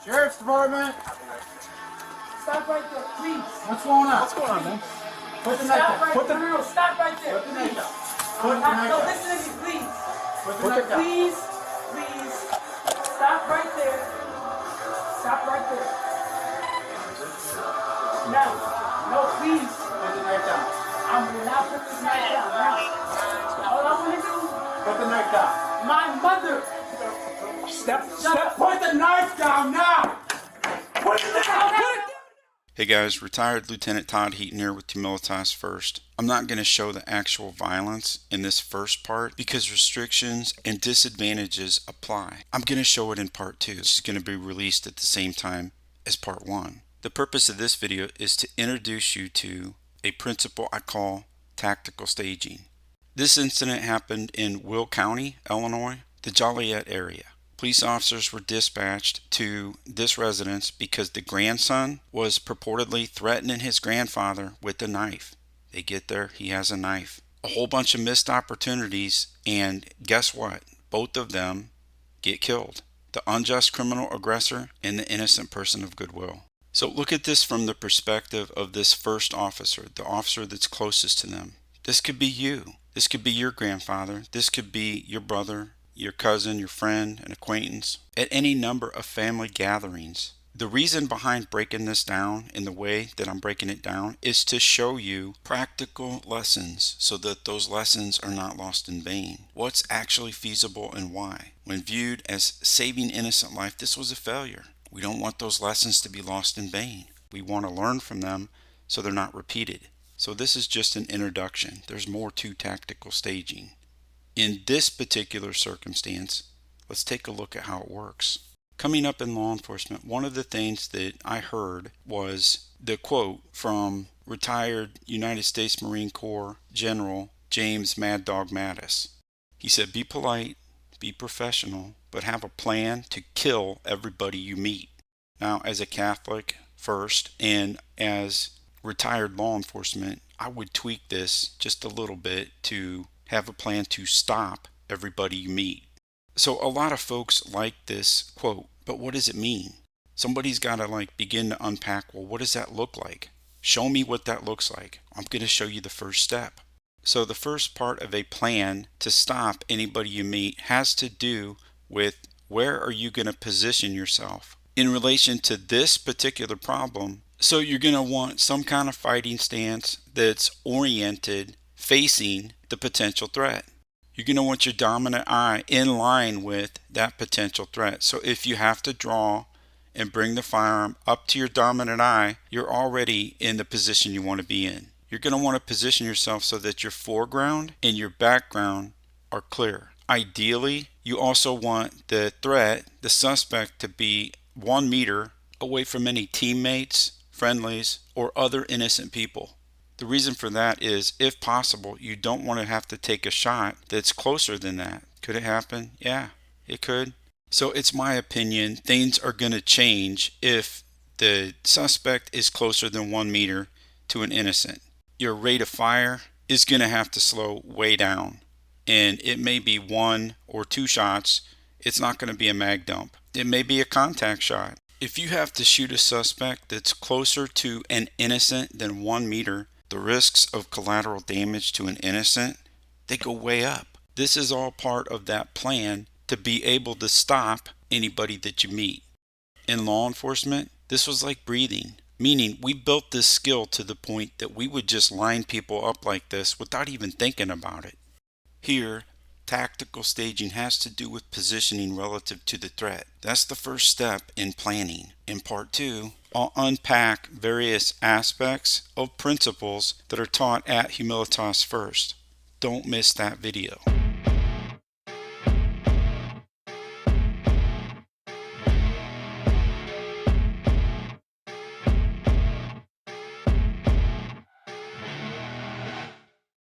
Sheriff's Department. Stop right there, please. What's going on? What's going on, man? Put the knife down. Put the No, stop right there. Put the knife down. Please. Put the knife No, down. listen to me, please. Put the knife down. Please, please. Stop right there. Stop right there. Now, no, please. Put the knife down. I will not put this knife down. Now, all I want to do, Put the knife down. my mother. Step. Put the knife down now. Put it down. Hey guys, retired Lieutenant Todd Heaton here with Humilitas First. I'm not going to show the actual violence in this first part because restrictions and disadvantages apply. I'm going to show it in part 2, which is going to be released at the same time as part 1. The purpose of this video is to introduce you to a principle I call tactical staging. This incident happened in Will County, Illinois, the Joliet area. Police officers were dispatched to this residence because the grandson was purportedly threatening his grandfather with a knife. They get there, he has a knife. A whole bunch of missed opportunities, and guess what? Both of them get killed. The unjust criminal aggressor and the innocent person of goodwill. So look at this from the perspective of this first officer, the officer that's closest to them. This could be you. This could be your grandfather. This could be your brother, your cousin, your friend, an acquaintance, at any number of family gatherings. The reason behind breaking this down in the way that I'm breaking it down is to show you practical lessons so that those lessons are not lost in vain. What's actually feasible and why. When viewed as saving innocent life, this was a failure. We don't want those lessons to be lost in vain. We want to learn from them so they're not repeated. So this is just an introduction. There's more to tactical staging. In this particular circumstance, let's take a look at how it works. Coming up in law enforcement, one of the things that I heard was the quote from retired United States Marine Corps General James Mad Dog Mattis. He said, be polite, be professional, but have a plan to kill everybody you meet. Now, as a Catholic first and as retired law enforcement, I would tweak this just a little bit to have a plan to stop everybody you meet. So a lot of folks like this quote, but what does it mean? Somebody's got to begin to unpack, well, what does that look like? Show me what that looks like. I'm going to show you the first step. So the first part of a plan to stop anybody you meet has to do with where are you going to position yourself in relation to this particular problem. So you're going to want some kind of fighting stance that's oriented facing the potential threat. You're going to want your dominant eye in line with that potential threat. So if you have to draw and bring the firearm up to your dominant eye, you're already in the position you want to be in. You're going to want to position yourself so that your foreground and your background are clear. Ideally, you also want the threat, the suspect, to be 1 meter away from any teammates, friendlies, or other innocent people. The reason for that is, if possible, you don't want to have to take a shot that's closer than that. Could it happen? Yeah, it could. So it's my opinion, things are going to change if the suspect is closer than 1 meter to an innocent. Your rate of fire is going to have to slow way down. And it may be 1 or 2 shots. It's not going to be a mag dump. It may be a contact shot. If you have to shoot a suspect that's closer to an innocent than 1 meter, the risks of collateral damage to an innocent, they go way up. This is all part of that plan to be able to stop anybody that you meet. In law enforcement, this was like breathing, meaning we built this skill to the point that we would just line people up like this without even thinking about it. Here, tactical staging has to do with positioning relative to the threat. That's the first step in planning. In part 2, I'll unpack various aspects of principles that are taught at Humilitas First. Don't miss that video.